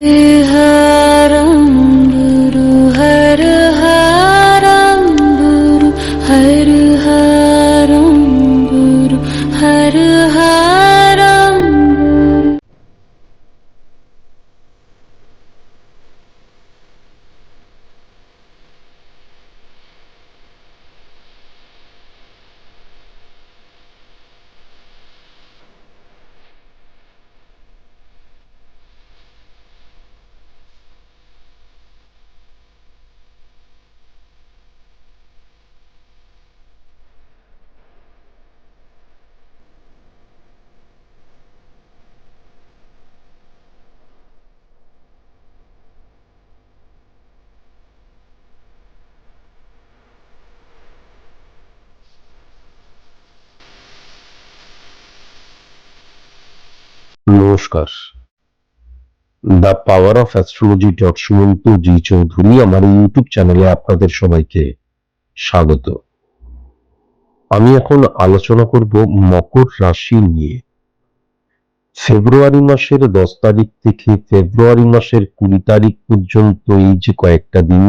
हरं गुरु हर हरं गुरु हर हरं गुरु हर हरं गुरु। নমস্কার। The power of astrology Sumanta G Chowdhury আমার ইউটিউব চ্যানেলে আপনাদের সবাইকে স্বাগত। আমি এখন আলোচনা করব মকর রাশি নিয়ে। ফেব্রুয়ারি মাসের 10 তারিখ থেকে ফেব্রুয়ারি মাসের 20 তারিখ পর্যন্ত এই যে কয়েকটা দিন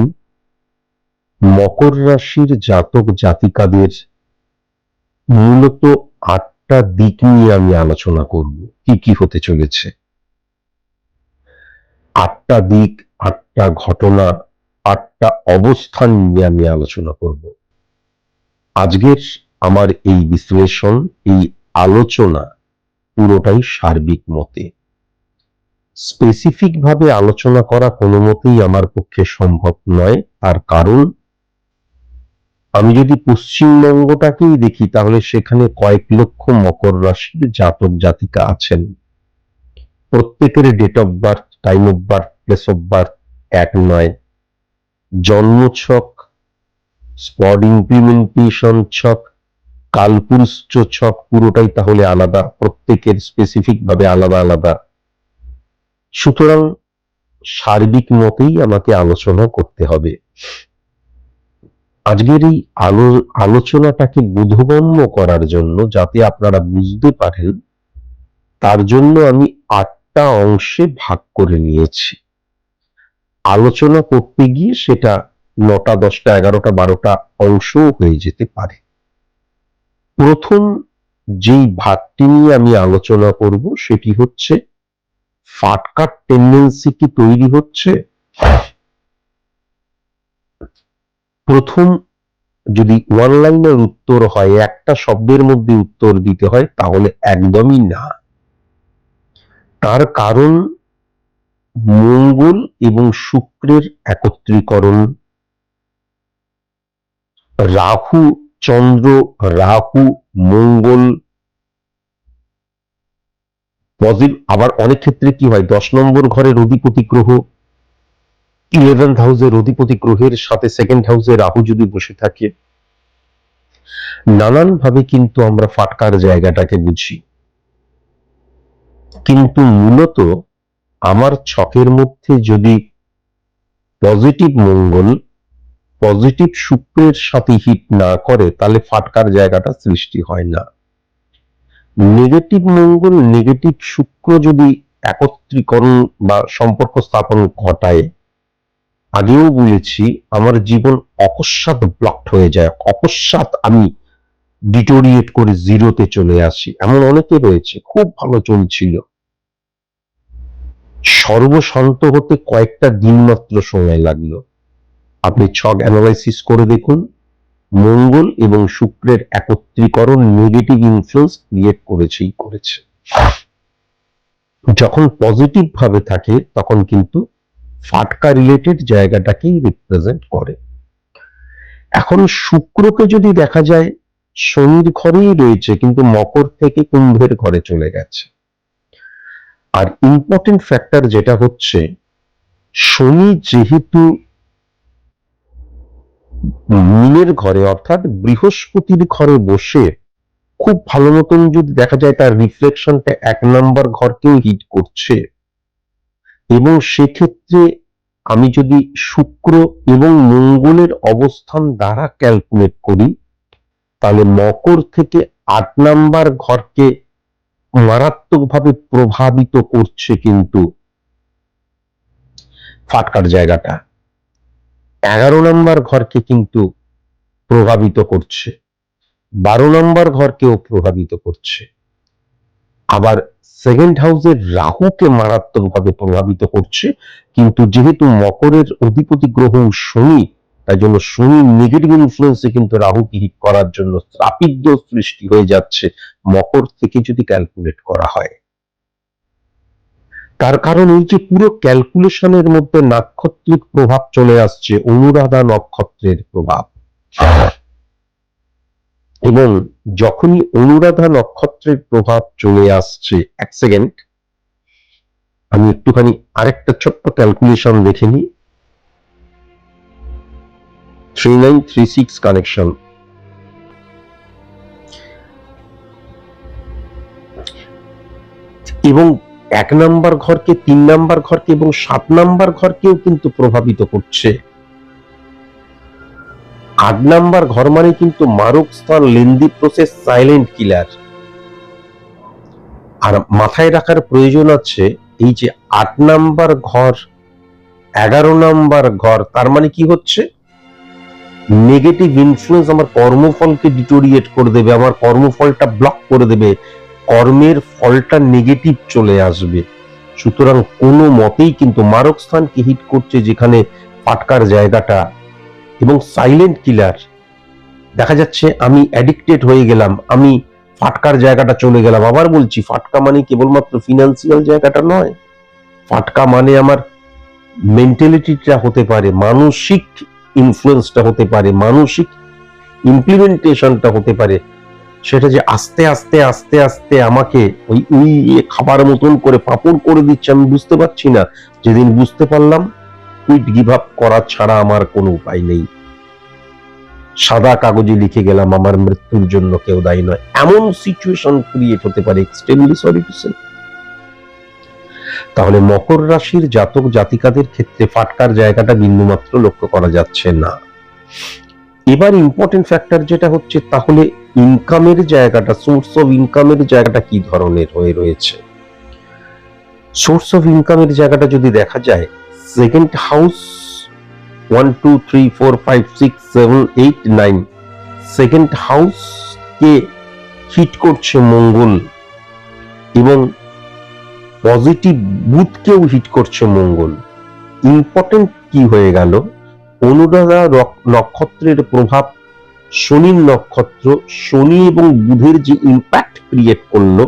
মকর রাশির জাতক জাতিকাদের মূলত 8টা দিক নিয়ে আমি আলোচনা করব, কি কি হতে চলেছে। 8টা দিক, 8টা ঘটনা, 8টা অবস্থান নিয়ে আমি আলোচনা করব। আজকের আমার এই বিশ্লেষণ, এই আলোচনা পুরোটাই সার্বিক মতে। স্পেসিফিক ভাবে আলোচনা করা কোনো মতেই আমার পক্ষে সম্ভব নয়। তার কারণ আমি যদি পশ্চিমবঙ্গটাকেই দেখি তাহলে সেখানে কয়েক লক্ষ মকর রাশির জাতক জাতিকা আছেন। প্রত্যেকের date of birth, time of birth, place of birth এক নয়। জন্মছক, স্পট ইমপ্লিমেন্টেশন ছক, কালপুরুষ ছক পুরোটাই তাহলে আলাদা, প্রত্যেকের স্পেসিফিক ভাবে আলাদা আলাদা। সুতরাং সার্বিক মতেই আমাকে আলোচনা করতে হবে। আজকের এই আলোচনাটাকে বোধগম্য করার জন্য, যাতে আপনারা বুঝতে পারেন, তার জন্য আমি 8টা অংশে ভাগ করে নিয়েছি। আলোচনা করতে গিয়ে সেটা 9টা, 10টা, 11টা, 12টা অংশও হয়ে যেতে পারে। প্রথম যেই ভাগটি নিয়ে আমি আলোচনা করব সেটি হচ্ছে ফাটকার টেন্ডেন্সি কি তৈরি হচ্ছে। প্রথম যদি ওয়ান লাইনের উত্তর হয়, একটা শব্দের মধ্যে উত্তর দিতে হয়, তাহলে একদমই না। তার কারণ মঙ্গল এবং শুক্রের একত্রীকরণ, রাহু চন্দ্র, রাহু মঙ্গল পজিটিভ। আবার অনেক ক্ষেত্রে কি হয়, 10 নম্বর ঘরের অধিপতি গ্রহ 11th হাউসের অধিপতি গ্রহের সাথে 2nd হাউসে রাহু যদি বসে থাকে, নানান ভাবে কিন্তু আমরা ফাটকার জায়গাটাকে বুঝি। কিন্তু মূলত আমার ছকের মধ্যে যদি পজিটিভ মঙ্গল পজিটিভ শুক্রের সাথে হিট না করে, তাহলে ফাটকার জায়গাটা সৃষ্টি হয় না। নেগেটিভ মঙ্গল নেগেটিভ শুক্র যদি একত্রীকরণ বা সম্পর্ক স্থাপন ঘটায়, আগেও বলেছি, আমার জীবন অকস্মাৎ ব্লকড হয়ে যায়, অকস্মাৎ আমি ডিটোরিয়েট করে জিরোতে চলে আসি। এমন অনেকে রয়েছে, খুব ভালো চলছিল, সর্বশান্ত হতে কয়েকটা দিন মাত্র সময় লাগলো। আপনি ছক অ্যানালাইসিস করে দেখুন, মঙ্গল এবং শুক্রের একত্রীকরণ নেগেটিভ ইনফ্লুয়েন্স ক্রিয়েট করেছেই করেছে। যখন পজিটিভ ভাবে থাকে তখন কিন্তু ফাটকা রিলেটেড জায়গাটাকেই রিপ্রেজেন্ট করে। এখন শুক্রকে যদি দেখা যায়, শনির ঘরেই রয়েছে, কিন্তু মকর থেকে কুম্ভের ঘরে চলে গেছে। আর ইম্পর্টেন্ট ফ্যাক্টর যেটা হচ্ছে, শনি যেহেতু মীনের ঘরে অর্থাৎ বৃহস্পতির ঘরে বসে খুব ভালো মতন যদি দেখা যায়, তার রিফ্লেকশনটা 1 নম্বর ঘরকেও হিট করছে। এবং সেক্ষেত্রে আমি যদি শুক্র এবং মঙ্গলের অবস্থান দ্বারা ক্যালকুলেট করি, তাহলে মকর থেকে 8 নম্বর ঘরকে মারাত্মকভাবে প্রভাবিত করছে কিন্তু ফাটকার জায়গাটা 11 নম্বর ঘরকে কিন্তু প্রভাবিত করছে, 12 নম্বর ঘরকেও প্রভাবিত করছে, আবার সেকেন্ড হাউসের রাহুকে মারাত্মকভাবে প্রভাবিত করছে। কিন্তু যেহেতু মকরের অধিপতি গ্রহ শনি, তাই জন্য শনি নেগেটিভ ইনফ্লুয়েন্সে কিন্তু রাহুকে হিট করার জন্য শ্রাপিত দোষ সৃষ্টি হয়ে যাচ্ছে মকর থেকে যদি ক্যালকুলেট করা হয়। তার কারণ এই যে পুরো ক্যালকুলেশনের মধ্যে নাক্ষত্রিক প্রভাব চলে আসছে, অনুরাধা নক্ষত্রের প্রভাব, এবং যখনই অনুরাধা নক্ষত্রের প্রভাব চলে আসছে, এক সেকেন্ড আমি একটুখানি আরেকটা ছোট্ট ক্যালকুলেশন দেখে নিই। 3936 কানেকশন, এবং 1 নাম্বার ঘরকে, 3 নাম্বার ঘরকে এবং 7 নাম্বার ঘরকেও কিন্তু প্রভাবিত করছে। 8 নাম্বার ঘর মানে কিন্তু মারক স্থান, লেন্দি প্রসেস, সাইলেন্ট কিলার। আর মাথায় রাখার প্রয়োজন আছে এই যে 8 নাম্বার ঘর, 11 নাম্বার ঘর, তার মানে কি হচ্ছে, নেগেটিভ ইনফ্লুয়েন্স আমার কর্মফলকে ডিটোরিয়েট করে দেবে, আমার কর্মফলটা ব্লক করে দেবে, কর্মের ফলটা নেগেটিভ চলে আসবে। সুতরাং কোনো মতেই কিন্তু মারক স্থানকে হিট করছে যেখানে ফাটকার জায়গাটা, এবং সাইলেন্ট কিলার। দেখা যাচ্ছে আমি অ্যাডিক্টেড হয়ে গেলাম, আমি ফাটকার জায়গাটা চলে গেলাম। আবার বলছি, ফাটকা মানে কেবলমাত্র ফিনান্সিয়াল জায়গাটা নয়, ফাটকা মানে আমার মেন্টালিটিটা হতে পারে, মানসিক ইনফ্লুয়েন্সটা হতে পারে, মানসিক ইমপ্লিমেন্টেশনটা হতে পারে। সেটা যে আস্তে আস্তে আস্তে আস্তে আমাকে ওই খাবার মতন করে পাপড় করে দিচ্ছে, আমি বুঝতে পারছি না। যেদিন বুঝতে পারলাম, কুইট গিভ আপ করা ছাড়া আমার কোনো উপায় নেই, সাদা কাগজে লিখে গেলাম আমার মৃত্যুর জন্য কেউ দায়ী নয়, এমন সিচুয়েশন ক্রিয়েট হতে পারে। Extremely sorry to say. তাহলে মকর রাশির জাতক জাতিকাদের ক্ষেত্রে ফাটকার জায়গাটা বিন্দুমাত্র লক্ষ্য করা যাচ্ছে না। এবার ইম্পর্টেন্ট ফ্যাক্টর যেটা হচ্ছে, তাহলে ইনকামের জায়গাটা, সোর্স অফ ইনকামের জায়গাটা কি ধরনের হয়ে রয়েছে। সোর্স অফ ইনকামের জায়গাটা যদি দেখা যায়, সেকেন্ড হাউস 1 2 3 4 5 6 7 8 9, সেকেন্ড হাউস কে হিট করছে মঙ্গল, এবং পজিটিভ বুথকেও হিট করছে মঙ্গল। ইম্পর্টেন্ট কি হয়ে গেল, অনুরাধা নক্ষত্রের প্রভাব শনির নক্ষত্র, শনি এবং বুধের যে ইম্প্যাক্ট ক্রিয়েট করলো,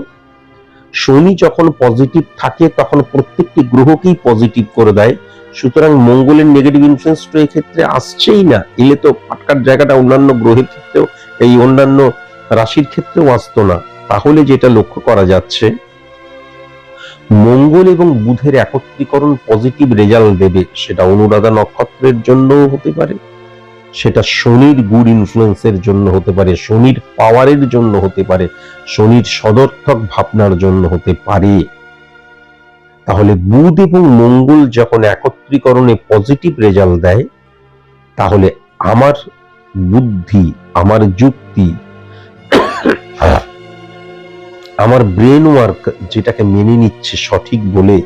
শনি যখন পজিটিভ থাকে তখন প্রত্যেকটি গ্রহকেই পজিটিভ করে দেয়। সুতরাং মঙ্গলের নেগেটিভ ইনফ্লুয়েন্স তো এক্ষেত্রে আসছেই না, এলে তো ফাটকার জায়গাটা অন্যান্য গ্রহের ক্ষেত্রেও, এই অন্যান্য রাশির ক্ষেত্রেও আসতো না। তাহলে যেটা লক্ষ্য করা যাচ্ছে, মঙ্গল এবং বুধের একত্রীকরণ পজিটিভ রেজাল্ট দেবে। সেটা অনুরাধা নক্ষত্রের জন্য হতে পারে, সেটা শনির গুড ইনফ্লুয়েন্সের জন্য হতে পারে, শনির পাওয়ারের জন্য হতে পারে, শনির সদর্থক ভাবনার জন্য হতে পারে। তাহলে বুধ এবং মঙ্গল যখন একত্রীকরণে পজিটিভ রেজাল্ট দেয়, তাহলে আমার বুদ্ধি, আমার যুক্তি, আমার ব্রেন ওয়ার্ক যেটাকে মেনে নিচ্ছে সঠিক বলে,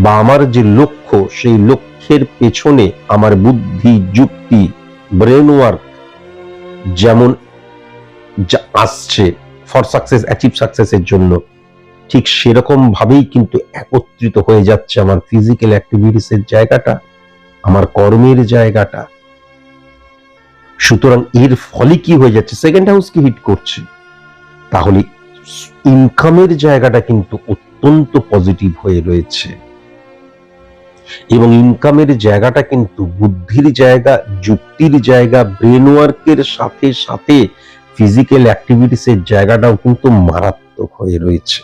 বা আমার যে লক্ষ্য, সেই লক্ষ্যের পেছনে আমার বুদ্ধি, যুক্তি, ব্রেন ওয়ার্ক যেমন আসছে ফর সাকসেস, অ্যাচিভ সাকসেসের জন্য, ঠিক সেরকম ভাবেই কিন্তু একত্রিত হয়ে যাচ্ছে আমার ফিজিক্যাল অ্যাক্টিভিটিসের জায়গাটা, আমার কর্মের জায়গাটা। সুতরাং এর ফলে কি হয়ে যাচ্ছে, সেকেন্ড হাউসকে হিট করছে। তাহলে ইনকামের জায়গাটা কিন্তু অত্যন্ত পজিটিভ হয়ে রয়েছে, এবং ইনকামের জায়গাটা কিন্তু বুদ্ধির জায়গা, যুক্তির জায়গা, ব্রেন ওয়ার্কের সাথে সাথে ফিজিক্যাল অ্যাক্টিভিটিসের জায়গাটাও কিন্তু মারাত্মক হয়ে রয়েছে।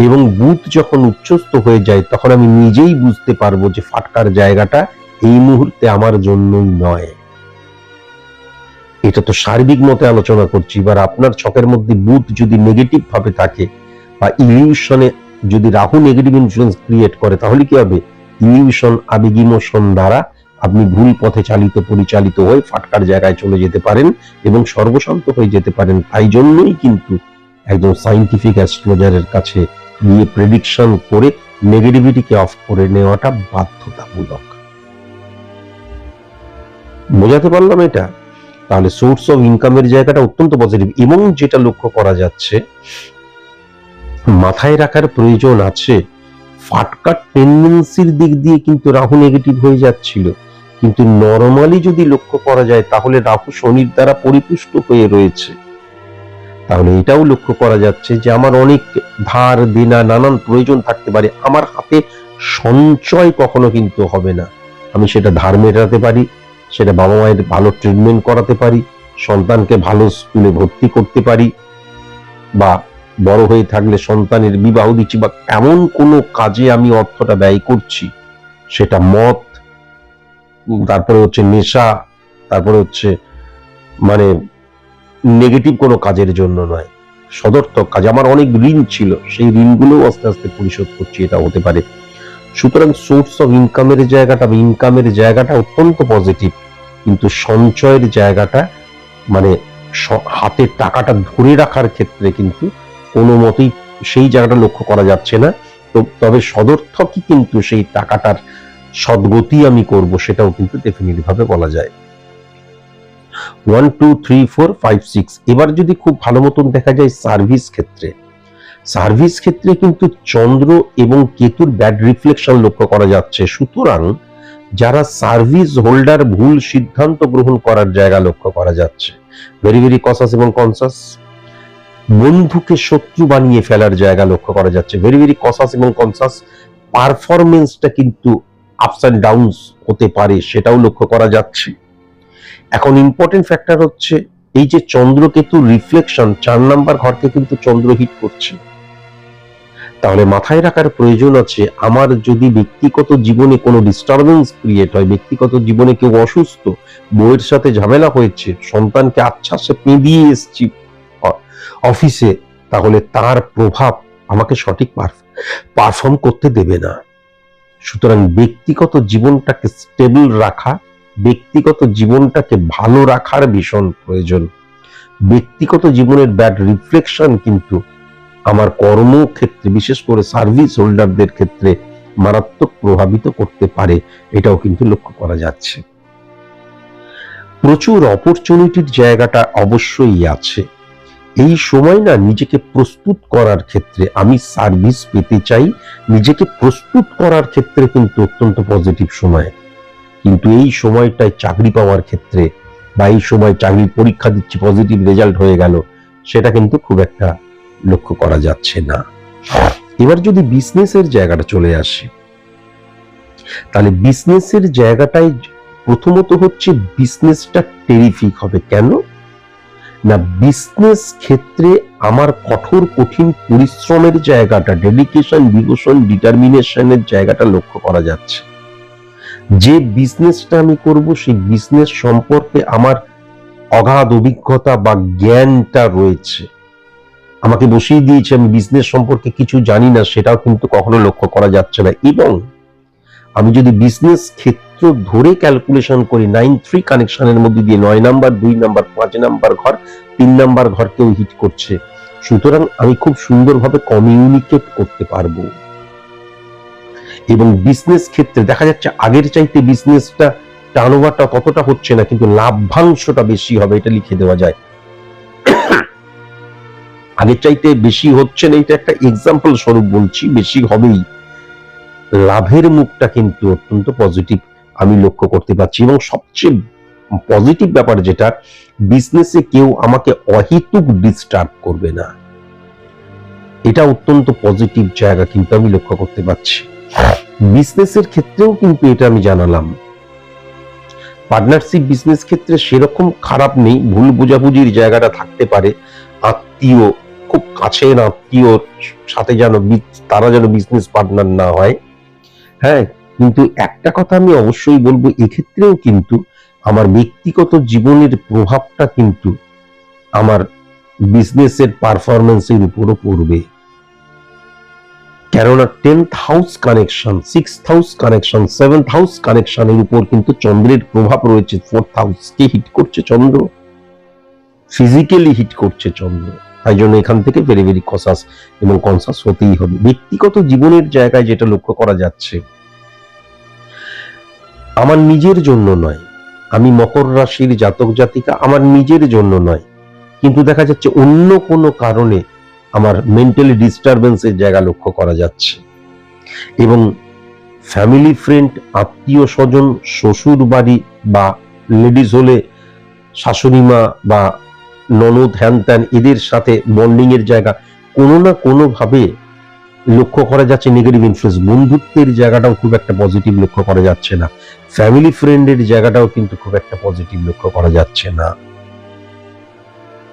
এবং বুধ যখন উচ্চস্থ হয়ে যায়, তখন আমি নিজেই বুঝতে পারবো যে ফাটকার জায়গাটা এই মুহূর্তে আমার জন্যই নয়। এটা তো সার্বিক মতে আলোচনা করছি। এবার আপনার ছকের মধ্যে বুধ যদি নেগেটিভ ভাবে থাকে, বা ইলিউশনে যদি রাহু নেগেটিভ ইনফ্লুয়েন্স ক্রিয়েট করে, তাহলে কি হবে, ইলিউশন, আবেগ, ইমোশন দ্বারা আপনি ভুল পথে পরিচালিত হয়ে ফাটকার জায়গায় চলে যেতে পারেন এবং সর্বশান্ত হয়ে যেতে পারেন। তাই জন্যই কিন্তু একজন সায়েন্টিফিক অ্যাস্ট্রোলজারের কাছে গিয়ে প্রেডিকশন করে নেগেটিভিটিকে অফ করে নেওয়াটা বাধ্যতামূলক। বোঝাতে পারলাম এটা? তাহলে সোর্স অফ ইনকামের জায়গাটা অত্যন্ত পজিটিভ, এবং যেটা লক্ষ্য করা যাচ্ছে, মাথায় রাখার প্রয়োজন আছে, ফাটকার টেন্ডেন্সির দিক দিয়ে কিন্তু রাহু নেগেটিভ হয়ে যাচ্ছিল, কিন্তু নরমালি যদি লক্ষ্য করা যায় তাহলে রাহু শনির দ্বারা পরিপুষ্ট হয়ে রয়েছে। তাহলে এটাও লক্ষ্য করা যাচ্ছে যে আমার অনেক ধার দেনা নানান প্রয়োজন থাকতে পারে, আমার হাতে সঞ্চয় কখনো কিন্তু হবে না। আমি সেটা ধার মেটাতে পারি, সেটা বাবা মায়ের ভালো ট্রিটমেন্ট করাতে পারি, সন্তানকে ভালো স্কুলে ভর্তি করতে পারি, বা বড় হয়ে থাকলে সন্তানের বিবাহ দিচ্ছি, বা এমন কোনো কাজে আমি অর্থটা ব্যয় করছি, সেটা মদ, তারপরে হচ্ছে নেশা, তারপরে হচ্ছে মানে নেগেটিভ কোনো কাজের জন্য নয়, সদর্থক কাজ। আমার অনেক ঋণ ছিল, সেই ঋণগুলো আস্তে আস্তে পরিশোধ করছি, এটা হতে পারে। সুতরাং সোর্স অফ ইনকামের জায়গাটা বা ইনকামের জায়গাটা অত্যন্ত পজিটিভ, কিন্তু সঞ্চয়ের জায়গাটা মানে হাতে টাকাটা ধরে রাখার ক্ষেত্রে কিন্তু কোনো মতেই সেই জায়গাটা লক্ষ্য করা যাচ্ছে না। তো তবে সদর্থকই কিন্তু সেই টাকাটার সদ্গতি আমি করব, সেটাও কিন্তু ডেফিনিটলি ভাবে বলা যায়। 1 2 3 4 5 6। এবার যদি খুব ভালো মতন দেখা যায় সার্ভিস ক্ষেত্রে, সার্ভিস ক্ষেত্রে কিন্তু চন্দ্র এবং কেতুর ব্যাড রিফ্লেকশন লক্ষ্য করা যাচ্ছে। সুতরাং যারা সার্ভিস হোল্ডার, ভুল সিদ্ধান্ত গ্রহণ করার জায়গা লক্ষ্য করা যাচ্ছে, ভেরি ভেরি কসাস এবং কনসাস। বন্ধুকে শত্রু বানিয়ে ফেলার জায়গা লক্ষ্য করা যাচ্ছে, ভেরি ভেরি কসাস এবং কনসাস। পারফরমেন্সটা কিন্তু আপস অ্যান্ড ডাউনস হতে পারে, সেটাও লক্ষ্য করা যাচ্ছে। এখন ইম্পর্টেন্ট ফ্যাক্টর হচ্ছে এই যে চন্দ্রকেতু রিফ্লেকশন, 4 নাম্বার ঘরকে কিন্তু চন্দ্র হিট করছে। তাহলে মাথায় রাখার প্রয়োজন আছে, আমার যদি ব্যক্তিগত জীবনে কোনো ডিস্টারবেন্স ক্রিয়েট হয়, ব্যক্তিগত জীবনে কেউ অসুস্থ, বউয়ের সাথে ঝামেলা হয়েছে, সন্তানকে আচ্ছাসে পেঁদিয়ে এসছি অফিসে, তাহলে তার প্রভাব আমাকে সঠিক পারফর্ম করতে দেবে না। সুতরাং ব্যক্তিগত জীবনটাকে স্টেবল রাখা, ব্যক্তিগত জীবনটাকে ভালো রাখার ভীষণ প্রয়োজন। ব্যক্তিগত জীবনের ব্যাড রিফ্লেকশন কিন্তু আমার কর্মক্ষেত্রে, বিশেষ করে সার্ভিস হোল্ডারদের ক্ষেত্রে মারাত্মক প্রভাবিত করতে পারে, এটাও কিন্তু লক্ষ্য করা যাচ্ছে। প্রচুর অপরচুনিটির জায়গাটা অবশ্যই আছে। এই সময় না নিজেকে প্রস্তুত করার ক্ষেত্রে, আমি সার্ভিস পেতে চাই, নিজেকে প্রস্তুত করার ক্ষেত্রে কিন্তু অত্যন্ত পজিটিভ সময়। কিন্তু এই সময়টায় চাকরি পাওয়ার ক্ষেত্রে, বা এই সময় চাকরির পরীক্ষা দিচ্ছি, পজিটিভ রেজাল্ট হয়ে গেল, সেটা কিন্তু খুব একটা লক্ষ্য করা যাচ্ছে না। এবার যদি বিজনেসের জায়গাটা চলে আসে, তাহলে বিজনেসের জায়গাটাই প্রথমত হচ্ছে বিজনেসটা টেরিফিক হবে। কেন না, বিজনেস ক্ষেত্রে আমার কঠিন পরিশ্রমের জায়গাটা, ডেডিকেশন, ডিভোশন, ডিটারমিনেশনের জায়গাটা লক্ষ্য করা যাচ্ছে। যে বিজনেসটা আমি করব, সেই বিজনেস সম্পর্কে আমার অগাধ অভিজ্ঞতা বা জ্ঞানটা রয়েছে, আমাকে বসিয়ে দিয়েছে, আমি বিজনেস সম্পর্কে কিছু জানি না, সেটাও কিন্তু কখনো লক্ষ্য করা যাচ্ছে না। এবং আমি যদি বিজনেস ক্ষেত্র ধরে ক্যালকুলেশন করি, 9-3 কানেকশনের মধ্যে দিয়ে 9 নাম্বার, 2 নাম্বার, 5 নাম্বার ঘর, 3 নাম্বার ঘরকেও হিট করছে। সুতরাং আমি খুব সুন্দরভাবে কমিউনিকেট করতে পারবো। এবং বিজনেস ক্ষেত্রে দেখা যাচ্ছে আগের চাইতে বিজনেসটা টার্নওভারটা ততটা হচ্ছে না, কিন্তু লাভ্যাংশটা বেশি হবে, এটা লিখে দেওয়া যায়। আগের চাইতে বেশি হচ্ছে না, এটা একটা এক্সাম্পল স্বরূপ বলছি, বেশি হবেই। লাভের মুখটা কিন্তু অত্যন্ত পজিটিভ আমি লক্ষ্য করতে পারছি। এবং সবচেয়ে পজিটিভ ব্যাপার যেটা, বিজনেসে কেউ আমাকে অহেতুক ডিস্টার্ব করবে না, এটা অত্যন্ত পজিটিভ জায়গা কিন্তু আমি লক্ষ্য করতে পারছি। বিজনেসের ক্ষেত্রেও কিন্তু এটা আমি জানালাম, পার্টনারশিপ বিজনেস ক্ষেত্রে সেরকম খারাপ নেই, ভুল বোঝাবুঝির জায়গাটা থাকতে পারে, আত্মীয়, খুব কাছের আত্মীয় সাথে যেন তারা যেন বিজনেস পার্টনার না হয়। হ্যাঁ, কিন্তু একটা কথা আমি অবশ্যই বলবো, এক্ষেত্রেও কিন্তু আমার ব্যক্তিগত জীবনের প্রভাবটা কিন্তু আমার বিজনেসের পারফরমেন্সের উপরও পড়বে। কেননা 10th house connection, 6th house connection, 7th house কানেকশনের উপর কিন্তু চন্দ্রের প্রভাব রয়েছে। 4th হাউসকে হিট করছে চন্দ্র, ফিজিক্যালি হিট করছে চন্দ্র। তাই জন্য এখান থেকে ভেরি ভেরি কসাস এবং কনসাস হতেই হবে। ব্যক্তিগত জীবনের জায়গায় যেটা লক্ষ্য করা যাচ্ছে, আমার নিজের জন্য নয়, আমি মকর রাশির জাতক জাতিকা, আমার নিজের জন্য নয়, কিন্তু দেখা যাচ্ছে অন্য কোনো কারণে আমার মেন্টালি ডিস্টারবেন্সের জায়গা লক্ষ্য করা যাচ্ছে। এবং ফ্যামিলি ফ্রেন্ড, আত্মীয় স্বজন, শ্বশুর বাড়ি বা লেডিস হলে শাশুড়ি মা বা ননদ, হ্যান ত্যান, এদের সাথে বন্ডিং এর জায়গা কোনো না কোনো ভাবে লক্ষ্য করা যাচ্ছে নেগেটিভ ইনফ্লুয়েন্স। বন্ধুত্বের জায়গাটাও খুব একটা পজিটিভ লক্ষ্য করা যাচ্ছে না, ফ্যামিলি ফ্রেন্ডের জায়গাটাও কিন্তু খুব একটা পজিটিভ লক্ষ্য করা যাচ্ছে না।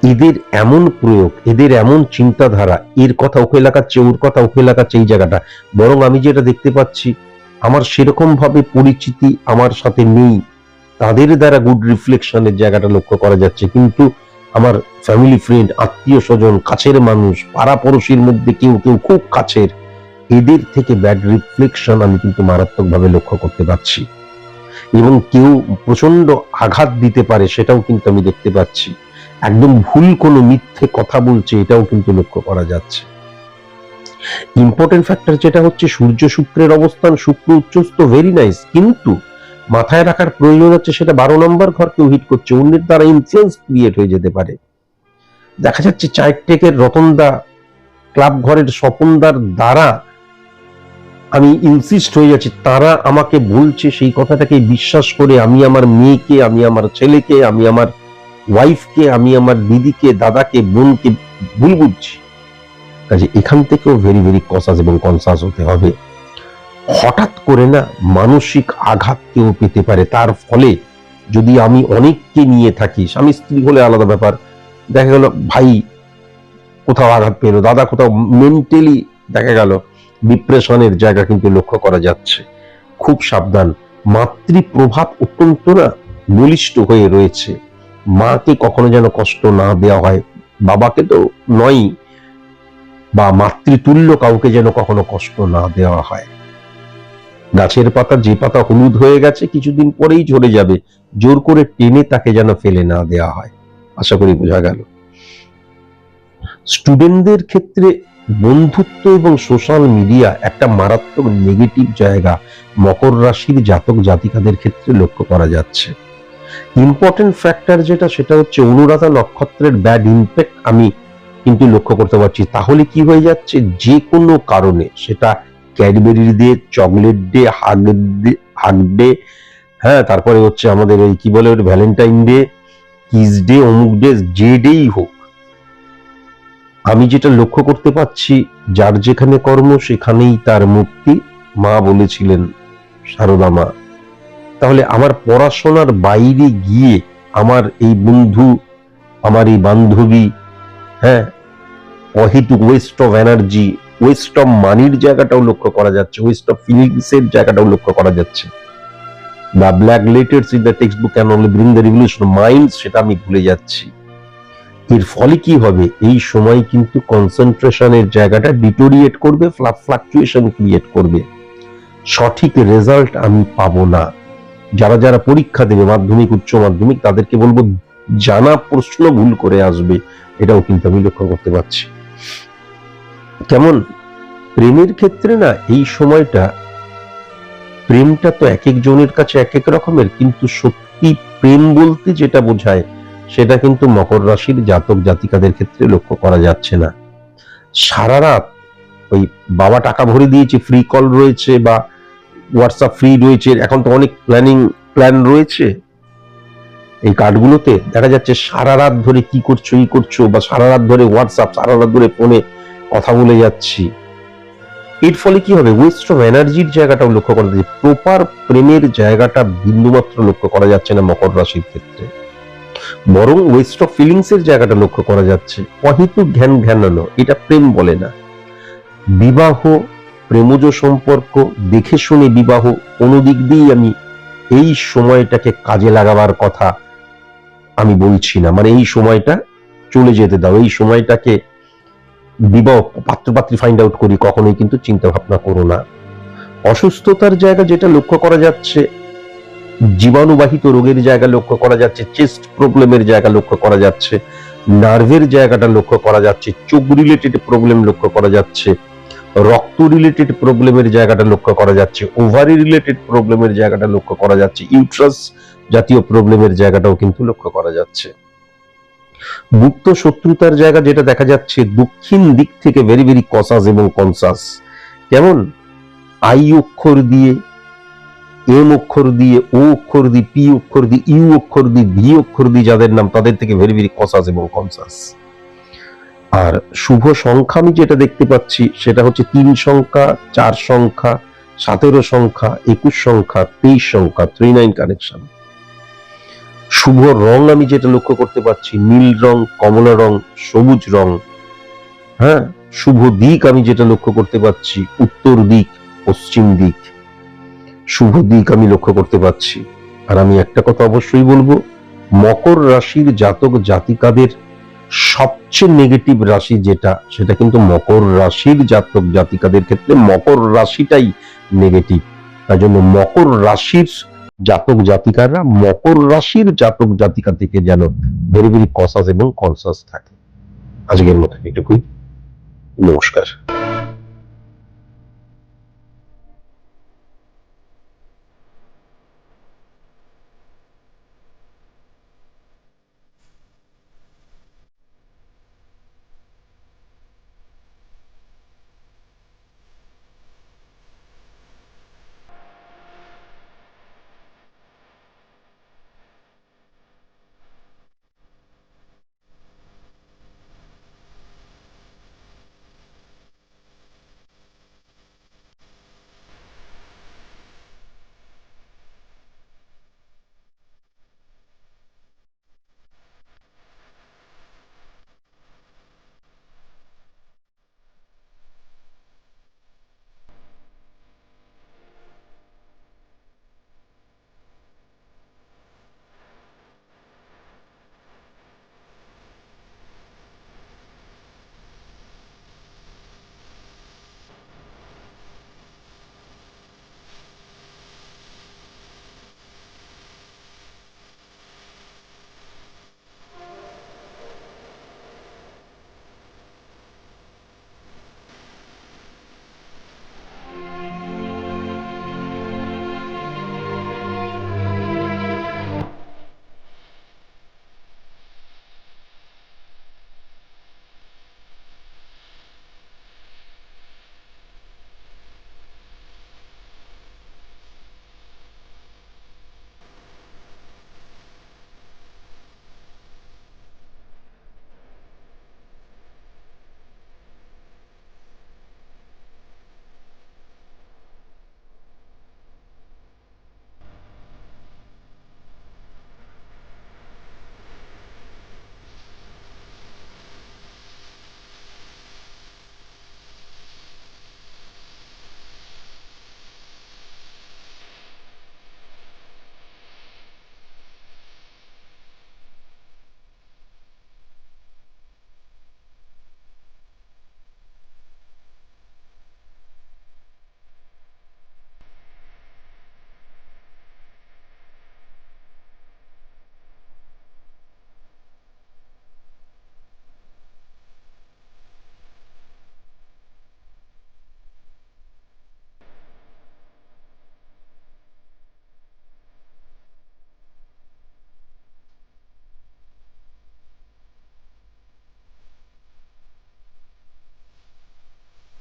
এদের এমন প্রয়োগ, এদের এমন চিন্তাধারা, এর কথা ওকে লাগাচ্ছে, ওর কথা ওকে লাগাচ্ছে, এই জায়গাটা। বরং আমি যেটা দেখতে পাচ্ছি, আমার সেরকম ভাবে পরিচিতি আমার সাথে নেই, তাদের দ্বারা গুড রিফ্লেকশনের জায়গাটা লক্ষ্য করা যাচ্ছে। কিন্তু আমার ফ্যামিলি ফ্রেন্ড, আত্মীয় স্বজন, কাছের মানুষ, পাড়া পড়শির মধ্যে কেউ কেউ খুব কাছের, এদের থেকে ব্যাড রিফ্লেকশন আমি কিন্তু মারাত্মকভাবে লক্ষ্য করতে পারছি। এবং কেউ প্রচন্ড আঘাত দিতে পারে, সেটাও কিন্তু আমি দেখতে পাচ্ছি। একদম ভুল কোনো মিথ্যে কথা বলছে, এটাও কিন্তু লক্ষ্য করা যাচ্ছে। ইম্পর্টেন্ট ফ্যাক্টর যেটা হচ্ছে সূর্য শুক্রের অবস্থান, শুক্র উচ্চস্থ, ভেরি নাইস, কিন্তু মাথায় রাখার প্রয়োজন হচ্ছে সেটা 12 নম্বর ঘর কেউ হিট করছে, অন্যের দ্বারা ইনফ্লুয়েন্স ক্রিয়েট হয়ে যেতে পারে। দেখা যাচ্ছে চায়ের টেকের রতনদা, ক্লাব ঘরের স্বপনদার দ্বারা আমি ইনসিস্ট হয়ে যাচ্ছি, তারা আমাকে বলছে সেই কথাটাকে বিশ্বাস করে আমি আমার মেয়েকে, আমি আমার ছেলেকে, আমি আমার ওয়াইফকে, আমি আমার দিদিকে, দাদাকে, বোনকে ভুল বুঝছি। কাজে এখান থেকেও ভেরি ভেরি কসাস এবং কনসাস হতে হবে। হঠাৎ করে না মানসিক আঘাত কেউ পেতে পারে, তার ফলে যদি আমি অনেককে নিয়ে থাকি, স্বামী স্ত্রী হলে আলাদা ব্যাপার, দেখা গেল ভাই কোথাও আঘাত পেল, দাদা কোথাও, মেন্টালি দেখা গেল ডিপ্রেশনের জায়গা কিন্তু লক্ষ্য করা যাচ্ছে। খুব সাবধান, মাতৃপ্রভাব অত্যন্ত না বলিষ্ঠ হয়ে রয়েছে। মাকে কখনো যেন কষ্ট না দেওয়া হয়, বাবাকে তো নয়, বা মাতৃতুল্য কাউকে যেন কখনো কষ্ট না দেওয়া হয়। গাছের পাতা, যে পাতা হলুদ হয়ে গেছে কিছুদিন পরেই ঝরে যাবে, জোর করে টেনে তাকে যেন ফেলে না দেওয়া হয়। আশা করি বোঝা গেল। স্টুডেন্টদের ক্ষেত্রে বন্ধুত্ব এবং সোশ্যাল মিডিয়া একটা মারাত্মক নেগেটিভ জায়গা মকর রাশির জাতক জাতিকাদের ক্ষেত্রে লক্ষ্য করা যাচ্ছে। ইম্পর্টেন্ট ফ্যাক্টর যেটা, সেটা হচ্ছে অনুরাধা নক্ষত্রের ব্যাড ইম্প্যাক্ট আমি কিন্তু লক্ষ্য করতে পারছি। তাহলে কি হয়ে যাচ্ছে, যে কোনো কারণে, সেটা Cadbury day, chocolate day, hug day, হ্যাঁ, তারপরে হচ্ছে আমাদের এই কি বলে ভ্যালেন্টাইন ডে, কিস ডে, অমুক ডে, যে ডেই হোক, আমি যেটা লক্ষ্য করতে পাচ্ছি, যার যেখানে কর্ম সেখানেই তার মুক্তি, মা বলেছিলেন, সারদা মা। তাহলে আমার পড়াশোনার বাইরে গিয়ে আমার এই বন্ধু, আমার এই বান্ধবী, হ্যাঁ, অহেতুক West of energy, West of মানির জায়গাটাও লক্ষ্য করা যাচ্ছে, ওয়েস্ট অফ ফিলিংস এর জায়গাটাও লক্ষ্য করা যাচ্ছে। The black letters in the textbook can only bring the revolution of minds, সেটা আমি ভুলে যাচ্ছি। এর ফলে কি হবে, এই সময় কিন্তু কনসেন্ট্রেশনের জায়গাটা ডিটোরিয়েট করবে, ফ্লাকচুয়েশন ক্রিয়েট করবে, সঠিক রেজাল্ট আমি পাবো না। যারা যারা পরীক্ষা দেবে, মাধ্যমিক, উচ্চ মাধ্যমিক, তাদেরকে বলবো জানা প্রশ্ন ভুল করে আসবে, এটাও কিন্তু আমি লক্ষ্য করতে পারছি। কেমন প্রেমের ক্ষেত্রে না এই সময়টা, প্রেমটা তো এক একজনের কাছে এক এক রকমের, কিন্তু সত্যি প্রেম বলতে যেটা বোঝায় সেটা কিন্তু মকর রাশির জাতক জাতিকাদের ক্ষেত্রে লক্ষ্য করা যাচ্ছে না। সারা রাত ওই বাবা টাকা ভরে দিয়েছে, ফ্রি কল রয়েছে বা হোয়াটসঅ্যাপ ফ্রি রয়েছে, এখন তো অনেক প্ল্যান রয়েছে, এই কার্ডগুলোতে দেখা যাচ্ছে সারা রাত ধরে কি করছো, ই করছো, বা সারা রাত ধরে হোয়াটসঅ্যাপ, সারা রাত ধরে ফোনে কথা বলে যাচ্ছি। এর ফলে কি হবে, ওয়েস্ট অফ এনার্জির জায়গাটাও লক্ষ্য করা যাচ্ছে। প্রপার প্রেমের জায়গাটা বিন্দুমাত্র লক্ষ্য করা যাচ্ছে না মকর রাশির ক্ষেত্রে, বরং ওয়েস্ট অফ ফিলিংস এর জায়গাটা লক্ষ্য করা যাচ্ছে। অহেতুক ঘ্যানানো, এটা প্রেম বলে না। বিবাহ, প্রেমজ সম্পর্ক, দেখে শুনে বিবাহ, কোনো দিক দিয়েই আমি এই সময়টাকে কাজে লাগাবার কথা আমি বলছি না। মানে এই সময়টা চলে যেতে দাও, এই সময়টাকে বিবাহ পাত্রপাত্রী ফাইন্ড আউট করি কখনোই কিন্তু চিন্তা ভাবনা করো না। অসুস্থতার জায়গা যেটা লক্ষ্য করা যাচ্ছে, জীবাণুবাহিত রোগের জায়গা লক্ষ্য করা যাচ্ছে, চেস্ট প্রবলেমের জায়গা লক্ষ্য করা যাচ্ছে, নার্ভের জায়গাটা লক্ষ্য করা যাচ্ছে, চোখ রিলেটেড প্রবলেম লক্ষ্য করা যাচ্ছে, রক্ত রিলেটেড প্রবলেমের জায়গাটা লক্ষ্য করা যাচ্ছে, ওভারি রিলেটেড প্রবলেমের জায়গাটা লক্ষ্য করা যাচ্ছে, ইউট্রাস জাতীয় প্রবলেমের জায়গাটাও কিন্তু লক্ষ্য করা যাচ্ছে। গুপ্ত শত্রুতার জায়গা যেটা দেখা যাচ্ছে দক্ষিণ দিক থেকে ভেরি ভেরি কসাস এবং কনসাস। কেমন? আই অক্ষর দিয়ে, এম অক্ষর দিয়ে, ও অক্ষর দিয়ে, পি অক্ষর দিয়ে, ইউ অক্ষর দিয়ে, ভি অক্ষর দিয়ে যাদের নাম তাদের থেকে ভেরি ভেরি কসাস এবং কনসাস। আর শুভ সংখ্যা আমি যেটা দেখতে পাচ্ছি সেটা হচ্ছে 3 সংখ্যা, 4 সংখ্যা, 17 সংখ্যা, 21 সংখ্যা, 23 সংখ্যা, 39 কানেকশন। শুভ রং আমি যেটা লক্ষ্য করতে পারছি নীল রং, কমলা রং, সবুজ রং। হ্যাঁ, শুভ দিক আমি যেটা লক্ষ্য করতে পারছি উত্তর দিক, পশ্চিম দিক। শুভ দিক আমি লক্ষ্য করতে পারছি। আর আমি একটা কথা অবশ্যই বলবো, মকর রাশির জাতক জাতিকাদের সবচেয়ে নেগেটিভ রাশি যেটা, সেটা কিন্তু মকর রাশির জাতক জাতিকাদের ক্ষেত্রে মকর রাশিটাই নেগেটিভ। তাই জন্য মকর রাশির জাতক জাতিকারা মকর রাশির জাতক জাতিকা থেকে যেন ভেরি ভেরি কসাস এবং কনসাস থাকে। আজকের মতো এটুকুই। নমস্কার।